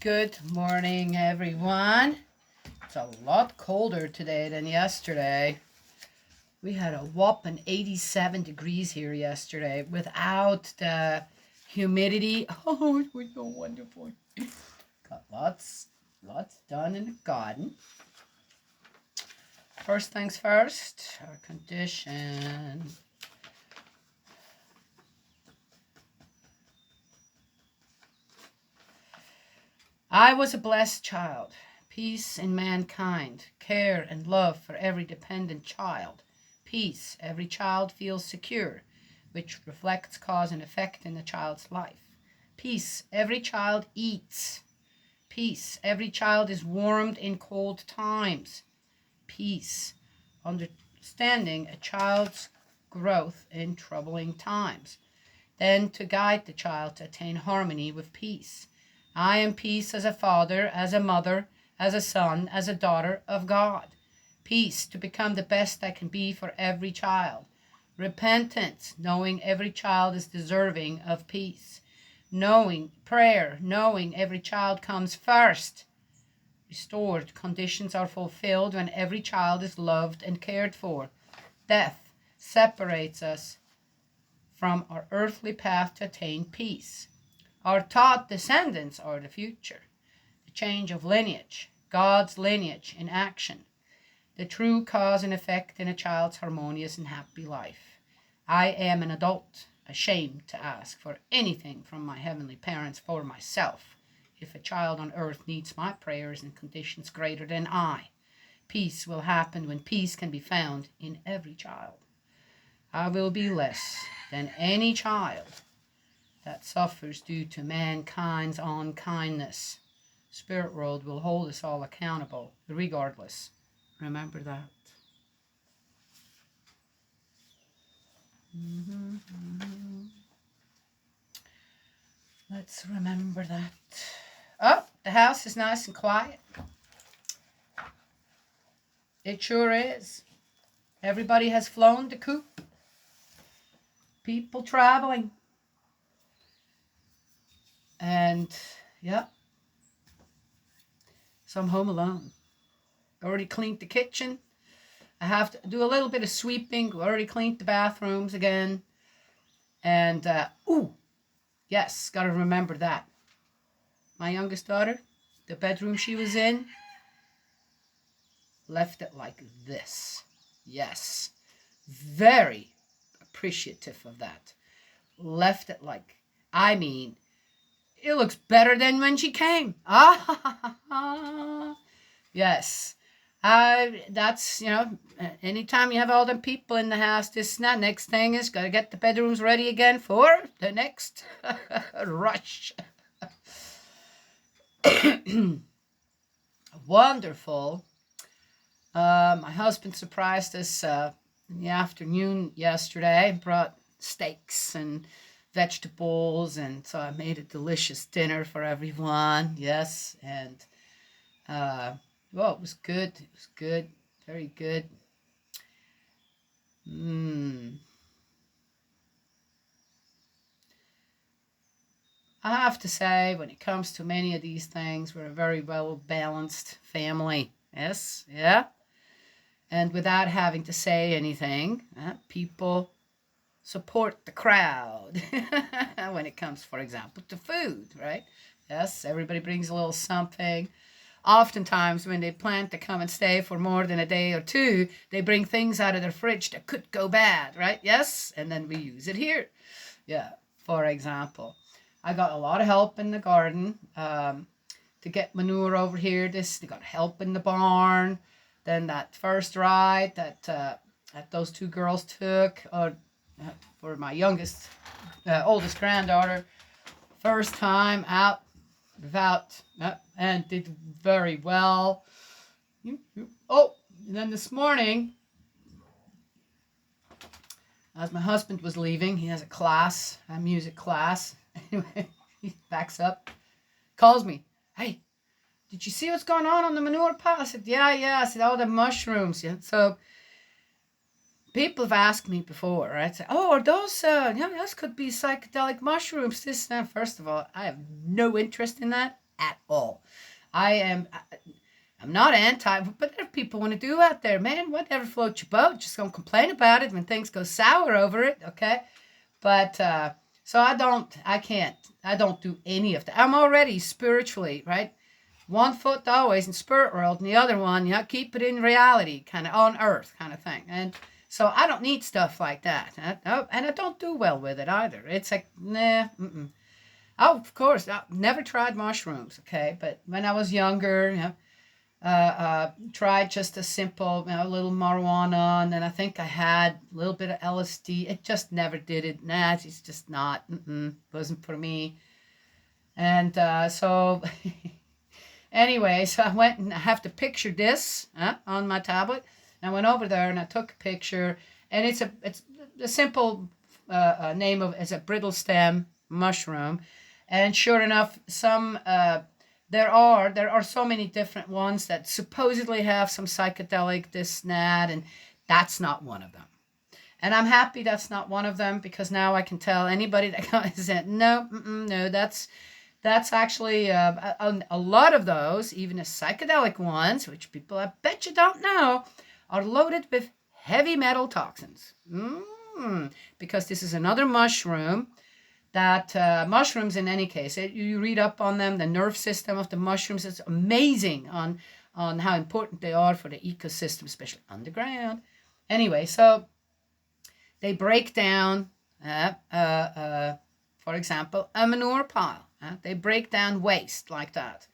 Good morning, everyone. It's a lot colder today than yesterday. We had a whopping 87 degrees here yesterday without the humidity. Oh, it was so wonderful. Got lots done in the garden. First things first, our condition. I was a blessed child, peace in mankind, care and love for every dependent child. Peace, every child feels secure, which reflects cause and effect in the child's life. Peace, every child eats. Peace, every child is warmed in cold times. Peace, understanding a child's growth in troubling times. Then to guide the child to attain harmony with peace. I am peace as a father, as a mother, as a son, as a daughter of God. Peace to become the best I can be for every child. Repentance, knowing every child is deserving of peace. Knowing prayer, knowing every child comes first. Restored, conditions are fulfilled when every child is loved and cared for. Death separates us from our earthly path to attain peace. Our taught descendants are the future. The change of lineage, God's lineage in action. The true cause and effect in a child's harmonious and happy life. I am an adult, ashamed to ask for anything from my heavenly parents for myself. If a child on earth needs my prayers in conditions greater than I, peace will happen when peace can be found in every child. I will be less than any child that suffers due to mankind's unkindness. Spirit world will hold us all accountable, regardless. Remember that. Let's remember that. Oh, the house is nice and quiet. It sure is. Everybody has flown the coop. People traveling. And, yeah. So I'm home alone. Already cleaned the kitchen. I have to do a little bit of sweeping. Already cleaned the bathrooms again. And, yes, got to remember that. My youngest daughter, the bedroom she was in, left it like this. Yes. Very appreciative of that. Left it like, it looks better than when she came. Yes. That's, anytime you have all them people in the house, this and that, next thing is got to get the bedrooms ready again for the next rush. Wonderful. My husband surprised us in the afternoon yesterday, brought steaks and vegetables, and so I made a delicious dinner for everyone. Yes, and it was good. It was good, very good. I have to say, when it comes to many of these things, we're a very well-balanced family. Yes, yeah. And without having to say anything, people support the crowd when it comes, for example, to food, right? Yes, everybody brings a little something. Oftentimes, when they plan to come and stay for more than a day or two, they bring things out of their fridge that could go bad, right? Yes, and then we use it here. Yeah, for example. I got a lot of help in the garden to get manure over here. They got help in the barn. Then that first ride that those two girls took, for my oldest granddaughter, first time out without, and did very well. Oh, and then this morning, as my husband was leaving, he has a music class. Anyway, he backs up, calls me. Hey, did you see what's going on the manure pile? I said, yeah. I said, all the mushrooms. Yeah. So people have asked me before, right? Say, oh, are those, those could be psychedelic mushrooms. First of all, I have no interest in that. at all. I'm not anti, but there are people want to do out there, man. Whatever floats your boat. Just gonna complain about it when things go sour over it, okay? But so I don't do any of that. I'm already spiritually, right? One foot always in spirit world, and the other one, keep it in reality, kind of on earth, kind of thing. And so I don't need stuff like that, and I don't do well with it either. It's like, nah. Mm-mm. Oh, of course, I never tried mushrooms, okay? But when I was younger, tried just a simple, little marijuana, and then I think I had a little bit of LSD. It just never did it. Nah, it's just not. Wasn't for me. And so, anyway, so I went and I have to picture this on my tablet. And I went over there and I took a picture, and it's a simple name of it's a brittle stem mushroom, and sure enough, some. There are so many different ones that supposedly have some psychedelic this and that, and that's not one of them. And I'm happy that's not one of them, because now I can tell anybody that comes in, no, no, that's actually a lot of those, even the psychedelic ones, which people I bet you don't know, are loaded with heavy metal toxins. Because this is another mushroom that mushrooms, in any case, you read up on them, the nerve system of the mushrooms is amazing on how important they are for the ecosystem, especially underground. Anyway, so they break down, for example, a manure pile. They break down waste like that,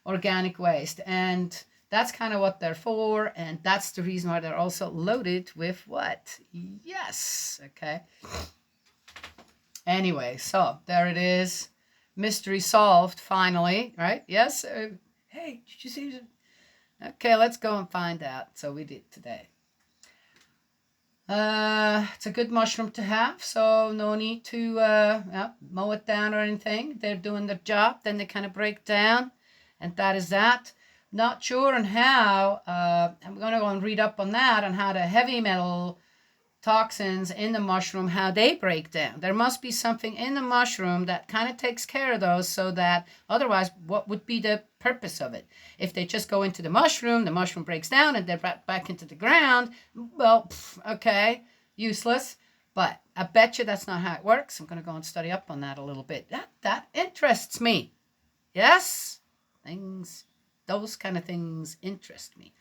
organic waste, and that's kind of what they're for, and that's the reason why they're also loaded with what? Yes, okay. Anyway, so there it is. Mystery solved, finally, right? Yes? Hey, did you see it? Okay, let's go and find out. So we did today. It's a good mushroom to have, so no need to mow it down or anything. They're doing their job, then they kind of break down, and that is that. Not sure on how, I'm going to go and read up on that, on how the heavy metal toxins in the mushroom, how they break down. There must be something in the mushroom that kind of takes care of those, so that otherwise, what would be the purpose of it? If they just go into the mushroom breaks down and they're back into the ground, well, okay, useless. But I bet you that's not how it works. I'm going to go and study up on that a little bit. That interests me. Yes, those kind of things interest me.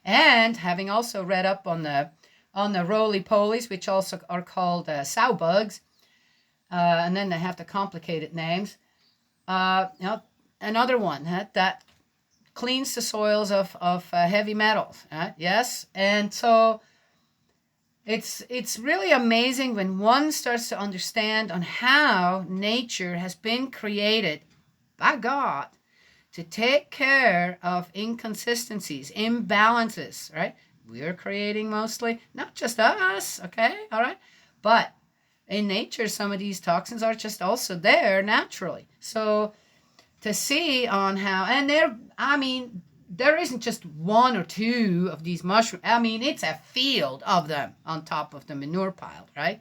And having also read up on the roly-polies, which also are called sow bugs, and then they have the complicated names. Another one that cleans the soils of heavy metals. Yes, and so it's really amazing when one starts to understand on how nature has been created by God to take care of inconsistencies, imbalances, right? We're creating mostly, not just us, okay, all right? But in nature, some of these toxins are just also there naturally. So to see on how, and there isn't just one or two of these mushrooms. It's a field of them on top of the manure pile, right?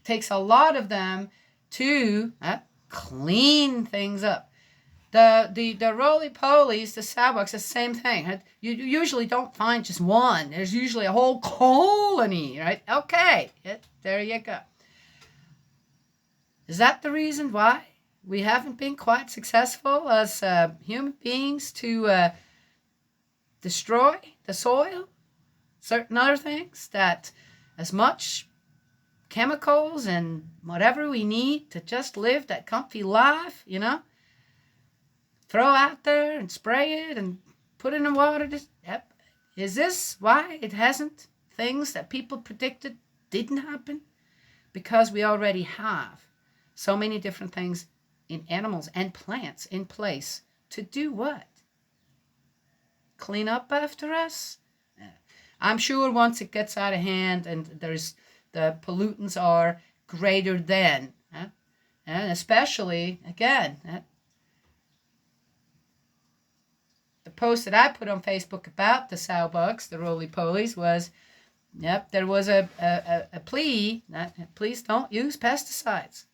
Takes a lot of them to clean things up. The roly-polies, the sow-bugs, the same thing. You usually don't find just one. There's usually a whole colony, right? Okay, there you go. Is that the reason why we haven't been quite successful as human beings to destroy the soil? Certain other things, that as much chemicals and whatever we need to just live that comfy life, throw out there and spray it and put it in the water. Is this why it hasn't? Things that people predicted didn't happen? Because we already have so many different things in animals and plants in place to do what? Clean up after us? I'm sure once it gets out of hand and the pollutants are greater than, and especially, again, the post that I put on Facebook about the sow bugs, the roly-polies, was, there was a plea that please don't use pesticides.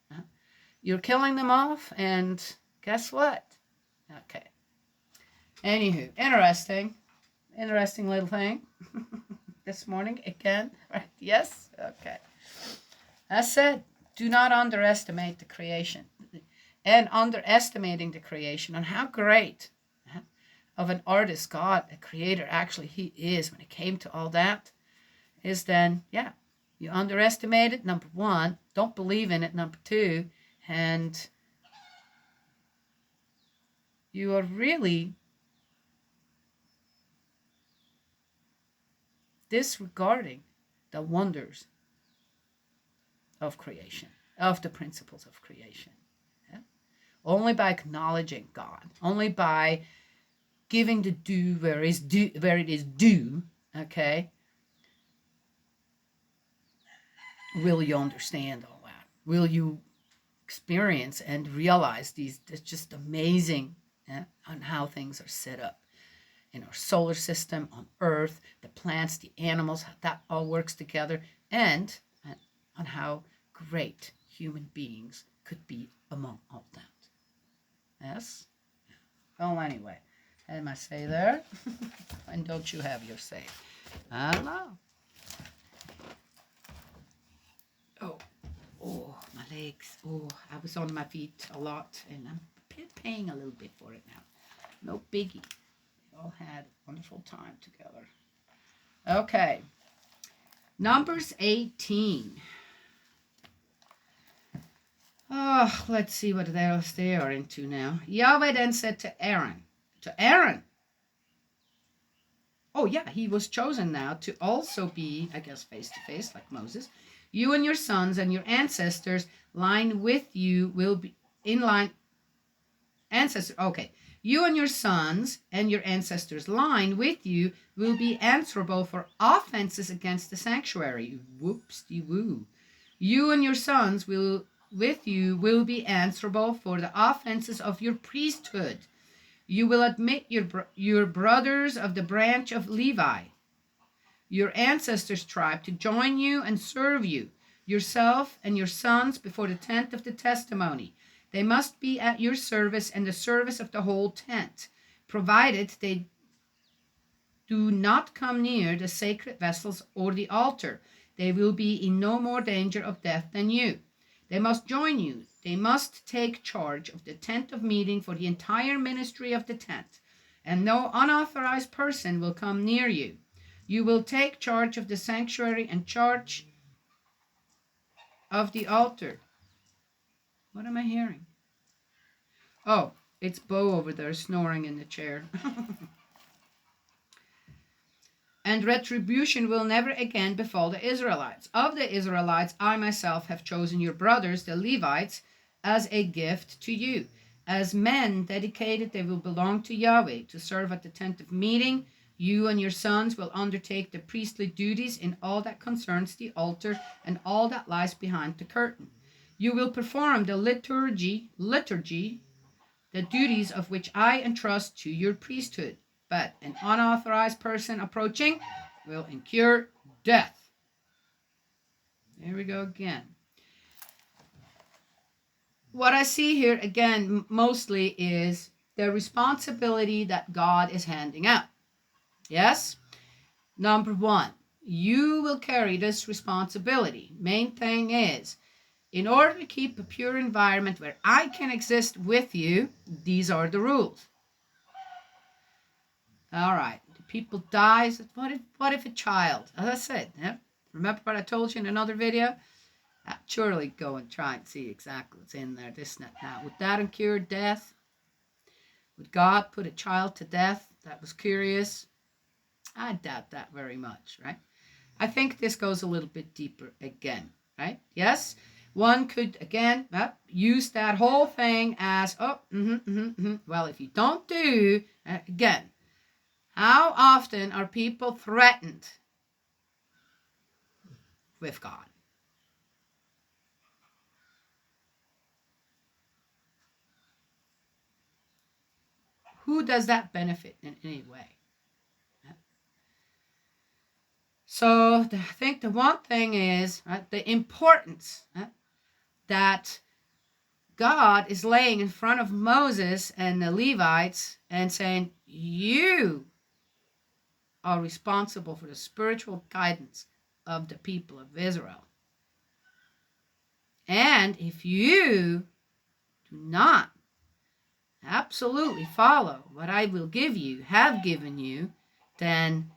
You're killing them off, and guess what? Okay, Anywho, interesting little thing this morning again, right? Yes? Okay. I said, do not underestimate the creation. And underestimating the creation and how great of an artist God, a creator, actually he is when it came to all that, is then, yeah, you underestimate it, number one, don't believe in it, number two, and you are really disregarding the wonders of creation, of the principles of creation. Yeah? Only by acknowledging God, only by giving the due where it is due, okay, will you understand all that? Will you experience and realize these just amazing on how things are set up in our solar system, on Earth, the plants, the animals, how that all works together, and on how great human beings could be among all that. Yes? Well, anyway, had my say there. And don't you have your say? I don't know. Oh, my legs. Oh, I was on my feet a lot, and I'm paying a little bit for it now. No biggie. We all had a wonderful time together. Okay. Numbers 18. Oh, let's see what else they are into now. Yahweh then said to Aaron. Oh, yeah, he was chosen now to also be, I guess, face to face like Moses. You and your sons and your ancestors line with you will be in line. Ancestors, okay. You and your sons and your ancestors line with you will be answerable for offenses against the sanctuary. Whoopsie-woo. You and your sons will with you will be answerable for the offenses of your priesthood. You will admit your brothers of the branch of Levi, your ancestors' tribe, to join you and serve you, yourself and your sons, before the tent of the testimony. They must be at your service and the service of the whole tent, provided they do not come near the sacred vessels or the altar. They will be in no more danger of death than you. They must join you. They must take charge of the tent of meeting for the entire ministry of the tent, and no unauthorized person will come near you. You will take charge of the sanctuary and charge of the altar. What am I hearing? Oh, it's Bo over there snoring in the chair. And retribution will never again befall the Israelites. Of the Israelites, I myself have chosen your brothers, the Levites, as a gift to you. As men dedicated, they will belong to Yahweh to serve at the tent of meeting. You and your sons will undertake the priestly duties in all that concerns the altar and all that lies behind the curtain. You will perform the liturgy, the duties of which I entrust to your priesthood. But an unauthorized person approaching will incur death. There we go again. What I see here again mostly is the responsibility that God is handing out. Yes? Number one, you will carry this responsibility. Main thing is, in order to keep a pure environment where I can exist with you, these are the rules. All right. Do people die? What if a child? As I said, remember what I told you in another video? I'd surely go and try and see exactly what's in there, this and that. Now, would that incur death? Would God put a child to death that was curious? I doubt that very much, right? I think this goes a little bit deeper again, right? Yes? One could, again, use that whole thing as, well, if you don't do, again, how often are people threatened with God? Who does that benefit in any way? So I think the one thing is the importance that God is laying in front of Moses and the Levites and saying, you are responsible for the spiritual guidance of the people of Israel. And if you do not absolutely follow what I will give you, have given you, then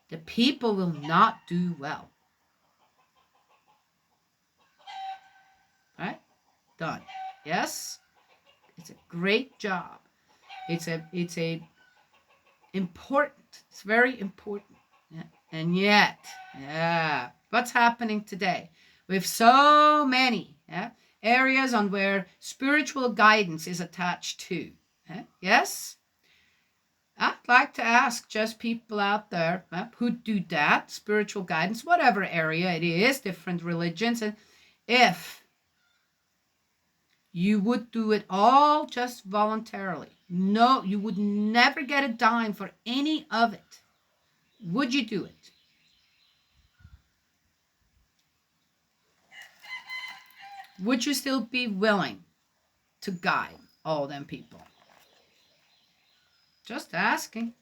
the people will not do well. Right? Done. Yes? It's a great job. It's important. It's very important. Yeah. And yet, what's happening today? We have so many areas on where spiritual guidance is attached to. Yes? I'd like to ask just people out there who do that, spiritual guidance, whatever area it is, different religions, and if you would do it all just voluntarily. No, you would never get a dime for any of it. Would you do it? Would you still be willing to guide all them people? Just asking.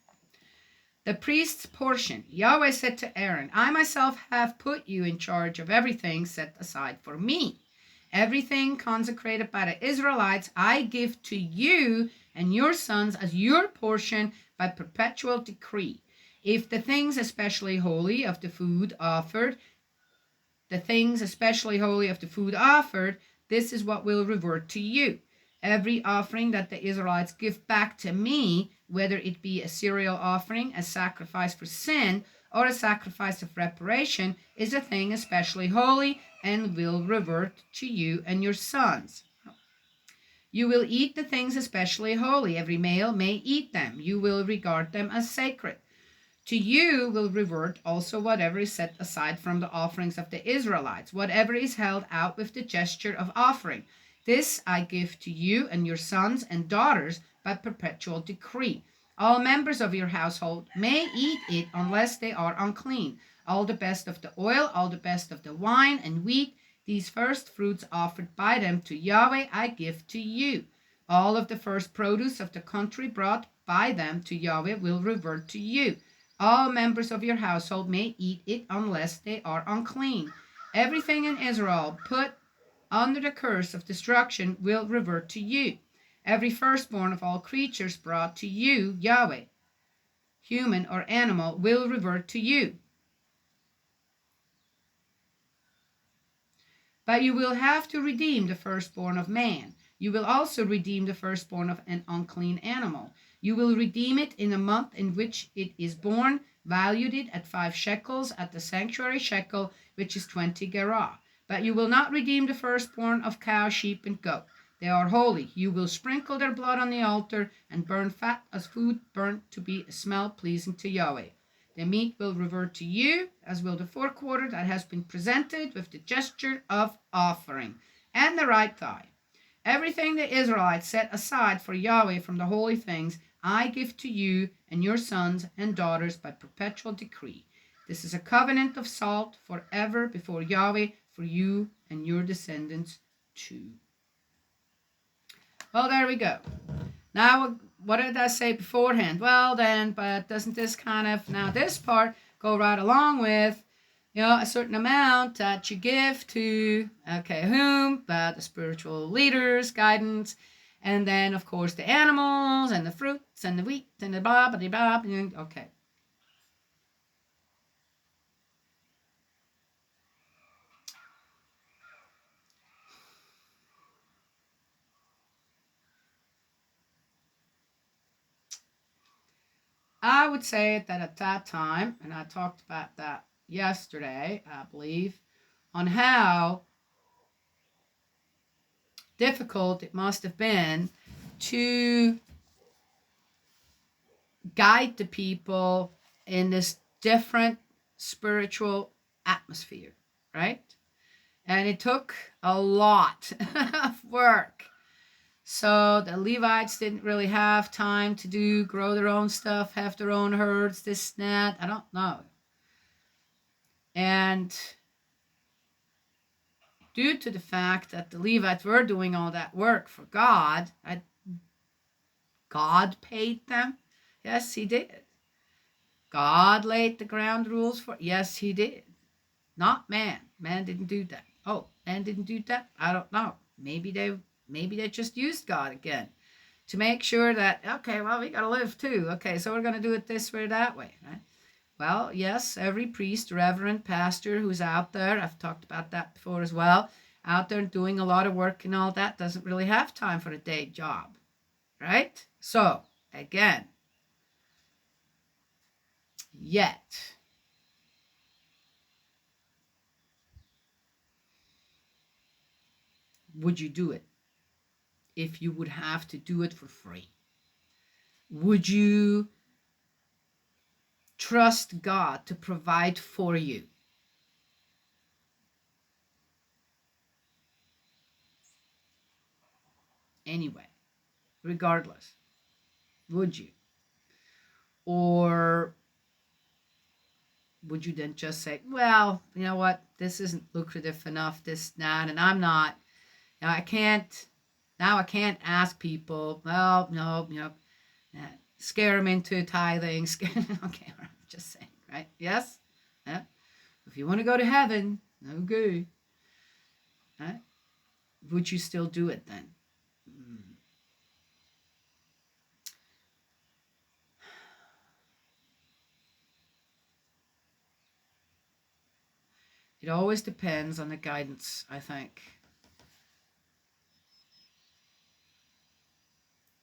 The priest's portion. Yahweh said to Aaron, I myself have put you in charge of everything set aside for me. Everything consecrated by the Israelites I give to you and your sons as your portion by perpetual decree. If the things especially holy of the food offered, this is what will revert to you. Every offering that the Israelites give back to me, whether it be a cereal offering, a sacrifice for sin, or a sacrifice of reparation, is a thing especially holy and will revert to you and your sons. You will eat the things especially holy. Every male may eat them. You will regard them as sacred. To you will revert also whatever is set aside from the offerings of the Israelites, whatever is held out with the gesture of offering. This I give to you and your sons and daughters by perpetual decree. All members of your household may eat it unless they are unclean. All the best of the oil, all the best of the wine and wheat, these first fruits offered by them to Yahweh I give to you. All of the first produce of the country brought by them to Yahweh will revert to you. All members of your household may eat it unless they are unclean. Everything in Israel put under the curse of destruction will revert to you. Every firstborn of all creatures brought to you, Yahweh, human or animal, will revert to you. But you will have to redeem the firstborn of man. You will also redeem the firstborn of an unclean animal. You will redeem it in a month in which it is born, valued it at 5 shekels at the sanctuary shekel, which is 20 gerah. But you will not redeem the firstborn of cow, sheep, and goat. They are holy. You will sprinkle their blood on the altar and burn fat as food burnt to be a smell pleasing to Yahweh. The meat will revert to you, as will the forequarter that has been presented with the gesture of offering, and the right thigh. Everything the Israelites set aside for Yahweh from the holy things, I give to you and your sons and daughters by perpetual decree. This is a covenant of salt forever before Yahweh for you and your descendants too. Well, there we go. Now, what did I say beforehand? Well, then, but doesn't this kind of, now this part, go right along with, a certain amount that you give to, whom? But the spiritual leaders, guidance, and then, of course, the animals, and the fruits, and the wheat, and the blah, blah, blah, blah, okay. I would say that at that time, and I talked about that yesterday, I believe, on how difficult it must have been to guide the people in this different spiritual atmosphere, right? And it took a lot of work. So the Levites didn't really have time to grow their own stuff, have their own herds, this, that, I don't know. And due to the fact that the Levites were doing all that work for God, God paid them. Yes, he did. God laid the ground rules for, yes, he did. Not man. Man didn't do that. Oh, man didn't do that? I don't know. Maybe they just used God again to make sure that, okay, well, we got to live too. Okay, so we're going to do it this way or that way, right? Well, yes, every priest, reverend, pastor who's out there, I've talked about that before as well, out there doing a lot of work and all that, doesn't really have time for a day job, right? So, again, yet, would you do it if you would have to do it for free? Would you trust God to provide for you? Anyway, regardless, would you? Or would you then just say, well, you know what, this isn't lucrative enough, this, that, and I'm not, I can't ask people, well, no, scare them into tithing, okay, I'm just saying, right? Yes? Yeah. If you want to go to heaven, okay. Right? Would you still do it then? It always depends on the guidance, I think,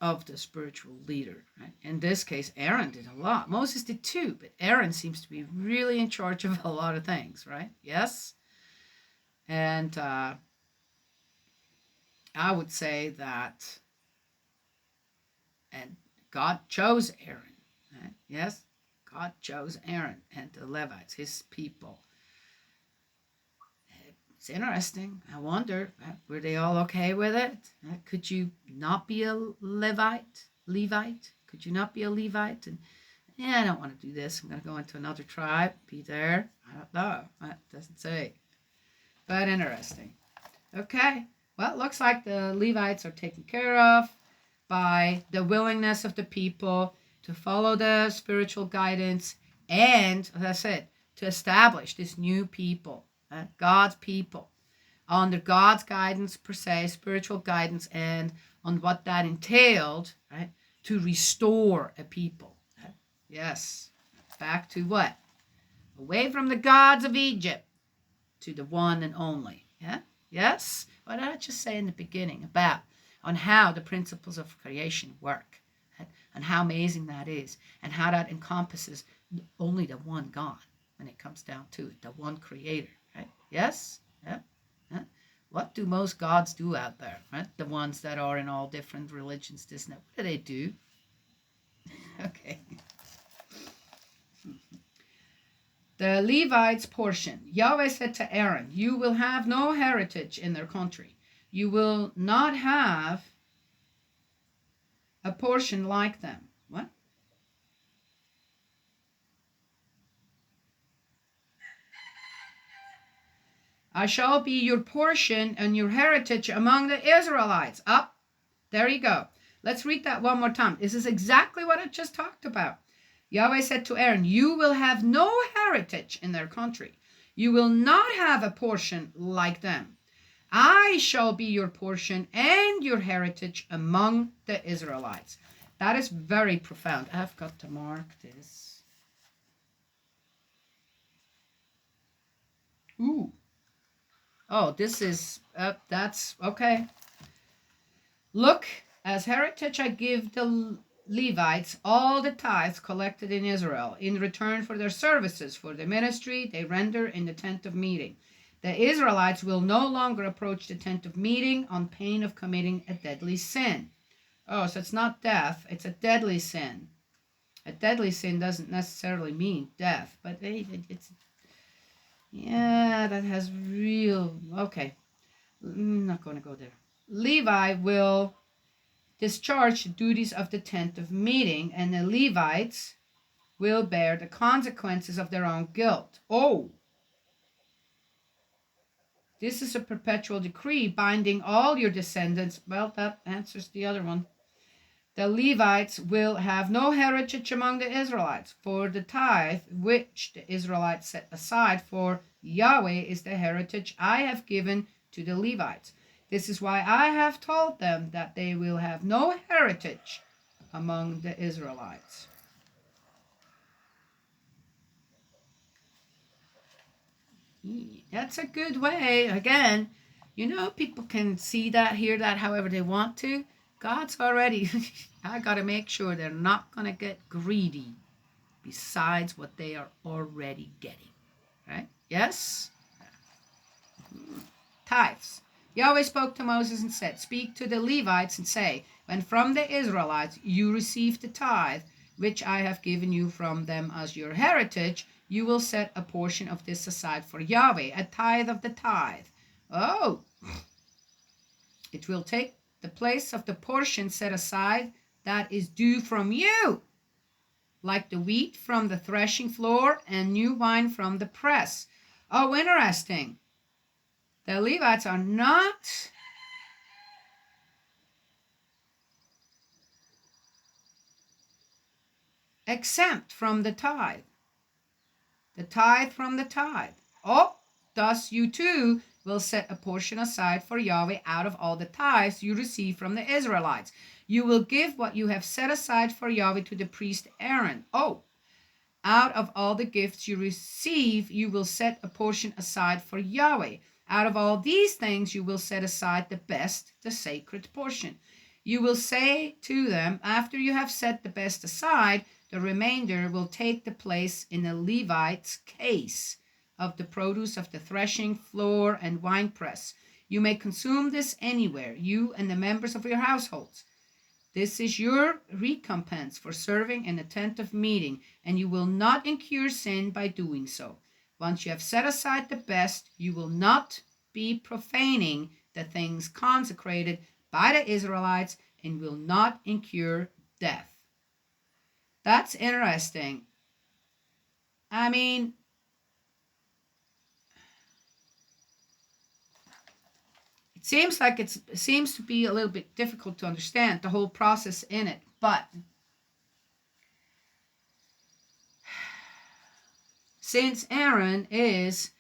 of the spiritual leader. Right? In this case, Aaron did a lot. Moses did too, but Aaron seems to be really in charge of a lot of things, right? Yes? And I would say that, and God chose Aaron. Right? Yes? God chose Aaron and the Levites, his people. It's interesting. I wonder, were they all okay with it? Could you not be a Levite? Could you not be a Levite? And yeah, I don't want to do this. I'm going to go into another tribe, be there. I don't know. It doesn't say. But interesting. Okay. Well, it looks like the Levites are taken care of by the willingness of the people to follow the spiritual guidance and, as I said, to establish this new people. God's people, under God's guidance per se, spiritual guidance, and on what that entailed, right, to restore a people. Right? Yes, back to what? Away from the gods of Egypt to the one and only. Yeah, yes. What did I just say in the beginning about on how the principles of creation work, right? And how amazing that is, and how that encompasses only the one God when it comes down to it, the one Creator. Right? Yes? Yeah? Yeah? What do most gods do out there? Right? The ones that are in all different religions, this and that. What do they do? Okay. The Levites' portion. Yahweh said to Aaron, you will have no heritage in their country. You will not have a portion like them. What? I shall be your portion and your heritage among the Israelites. Up. There you go. Let's read that one more time. This is exactly what I just talked about. Yahweh said to Aaron, you will have no heritage in their country. You will not have a portion like them. I shall be your portion and your heritage among the Israelites. That is very profound. I've got to mark this. Ooh. Oh, this is, that's, okay. Look, as heritage I give the Levites all the tithes collected in Israel in return for their services for the ministry they render in the tent of meeting. The Israelites will no longer approach the tent of meeting on pain of committing a deadly sin. Oh, so it's not death, it's a deadly sin. A deadly sin doesn't necessarily mean death, but it's, yeah, that has real, okay. I'm not going to go there. Levi will discharge the duties of the tent of meeting, and the Levites will bear the consequences of their own guilt. Oh, This is a perpetual decree binding all your descendants. Well, that answers the other one. The Levites will have no heritage among the Israelites, for the tithe which the Israelites set aside for Yahweh is the heritage I have given to the Levites. This is why I have told them that they will have no heritage among the Israelites. That's a good way. Again, people can see that, hear that however they want to. God's already, I got to make sure they're not going to get greedy besides what they are already getting. Right? Yes? Tithes. Yahweh spoke to Moses and said, speak to the Levites and say, when from the Israelites you receive the tithe, which I have given you from them as your heritage, you will set a portion of this aside for Yahweh, a tithe of the tithe. Oh, it will take the place of the portion set aside that is due from you, like the wheat from the threshing floor and new wine from the press. Oh, interesting. The Levites are not exempt from the tithe. The tithe from the tithe. Oh, thus you too will set a portion aside for Yahweh out of all the tithes you receive from the Israelites. You will give what you have set aside for Yahweh to the priest Aaron. Oh, out of all the gifts you receive, you will set a portion aside for Yahweh. Out of all these things, you will set aside the best, the sacred portion. You will say to them, after you have set the best aside, the remainder will take the place in the Levite's case of the produce of the threshing floor and winepress. You may consume this anywhere, you and the members of your households. This is your recompense for serving in a tent of meeting, and you will not incur sin by doing so. Once you have set aside the best, you will not be profaning the things consecrated by the Israelites and will not incur death. That's interesting. I mean, it seems like it seems to be a little bit difficult to understand the whole process in it, but since Aaron is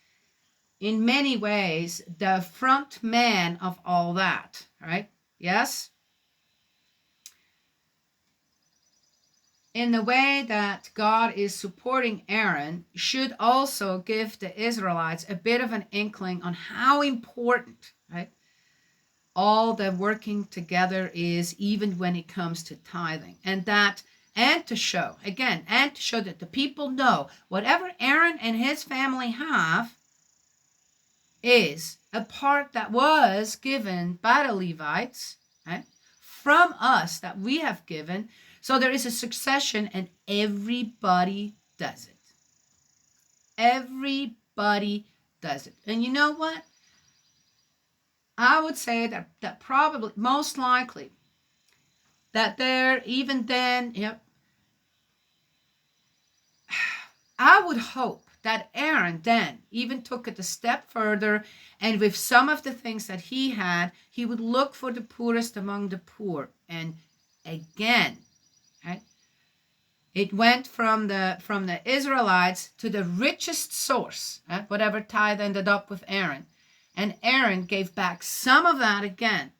in many ways the front man of all that, right? Yes? In the way that God is supporting Aaron should also give the Israelites a bit of an inkling on how important, right, all the working together is, even when it comes to tithing. And to show that the people know whatever Aaron and his family have is a part that was given by the Levites, right, from us, that we have given. So there is a succession, and everybody does it. Everybody does it. And you know what? I would say that probably, most likely, that there, even then, I would hope that Aaron then even took it a step further, and with some of the things that he had, he would look for the poorest among the poor. And again, right, it went from the Israelites to the richest source, right, whatever tithe ended up with Aaron. And Aaron gave back some of that again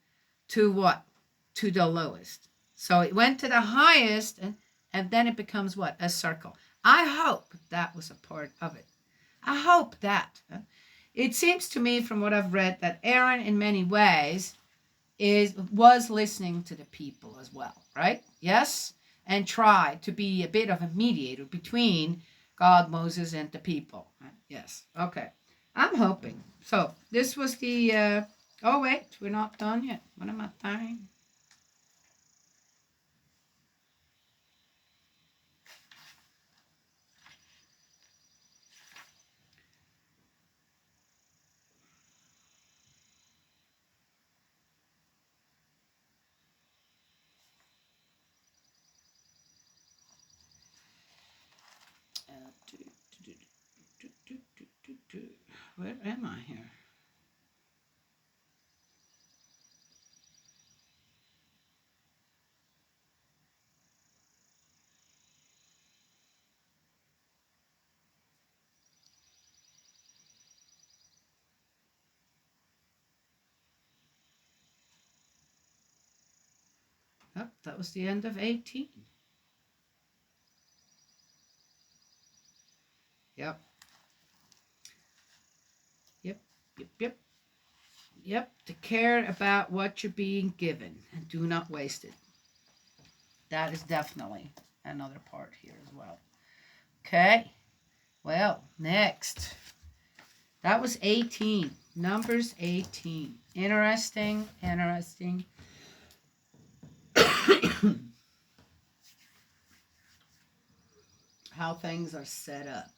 to what? To the lowest. So it went to the highest, and then it becomes what? A circle. I hope that was a part of it. I hope that. It seems to me from what I've read that Aaron in many ways was listening to the people as well, right? Yes? And tried to be a bit of a mediator between God, Moses, and the people. Right? Yes. Okay. I'm hoping. So this was the, oh wait, we're not done yet. What am I saying? Where am I here? Oh, that was the end of 18. Yep. Yep. Yep. Yep. Yep. To care about what you're being given and do not waste it. That is definitely another part here as well. Okay. Well, next. That was 18. Numbers 18. Interesting. Interesting. How things are set up.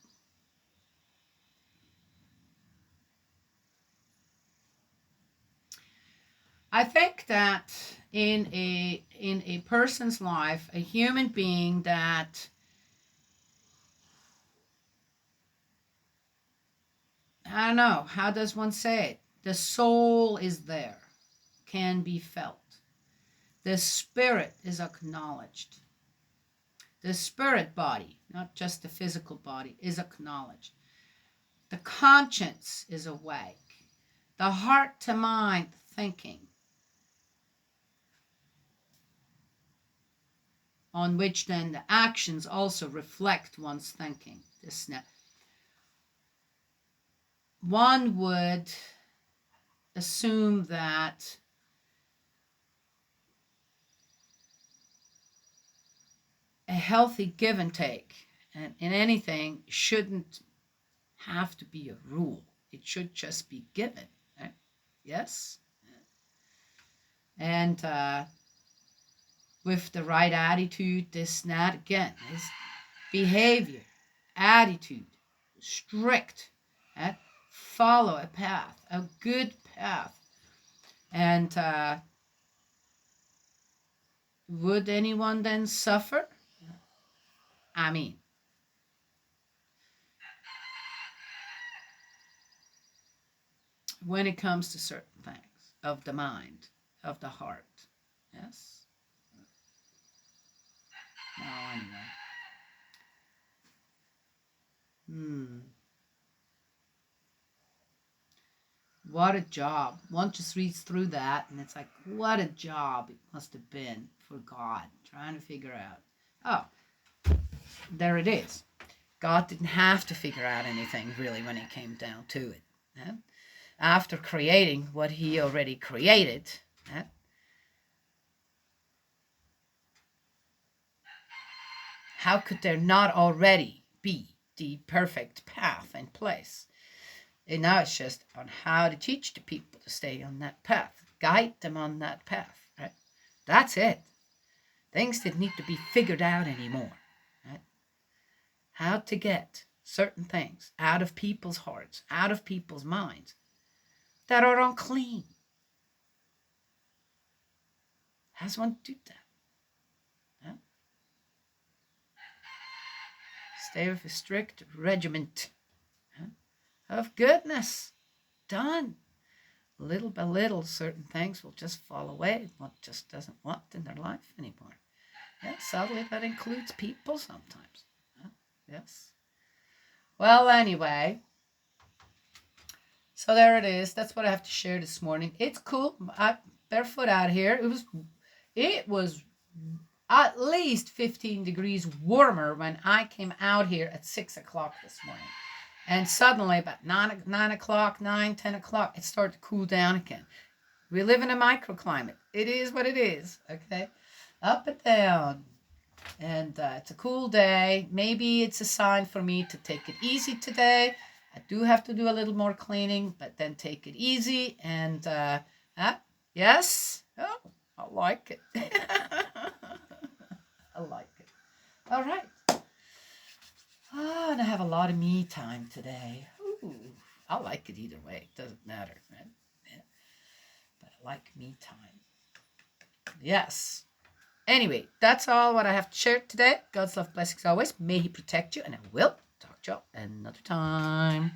I think that in a person's life, a human being that I don't know, how does one say it? The soul is there, can be felt. The spirit is acknowledged. The spirit body, not just the physical body, is acknowledged. The conscience is awake. The heart to mind thinking, on which then the actions also reflect one's thinking. One would assume that a healthy give and take and in anything shouldn't have to be a rule. It should just be given. Right? Yes? And with the right attitude, this and that, again, is behavior, attitude, strict, follow a path, a good path. And would anyone then suffer? I mean, when it comes to certain things of the mind, of the heart. Yes? Well, anyway. What a job. One just reads through that and it's like, what a job it must have been for God trying to figure out. Oh, there it is. God didn't have to figure out anything really when it came down to it. After creating what he already created, how could there not already be the perfect path in place? And now it's just on how to teach the people to stay on that path, guide them on that path. Right? That's it. Things didn't need to be figured out anymore. Right? How to get certain things out of people's hearts, out of people's minds that are unclean. How does one do that? Huh? Stay with a strict regiment of goodness. Done. Little by little, certain things will just fall away. One just doesn't want in their life anymore. Yeah, sadly, that includes people sometimes. Yes. Well, anyway, so there it is. That's what I have to share this morning. It's cool. I barefoot out here. It was at least 15 degrees warmer when I came out here at 6 o'clock this morning. And suddenly, about 9 o'clock, 10 o'clock, it started to cool down again. We live in a microclimate. It is what it is, okay? Up and down. And it's a cool day. Maybe it's a sign for me to take it easy today. I do have to do a little more cleaning, but then take it easy. And yes? Oh, I like it. I like it. All right. Oh, and I have a lot of me time today. Ooh, I like it either way. It doesn't matter, right? Yeah. But I like me time. Yes. Anyway, that's all what I have to share today. God's love, blessings always. May he protect you, and I will talk to you another time.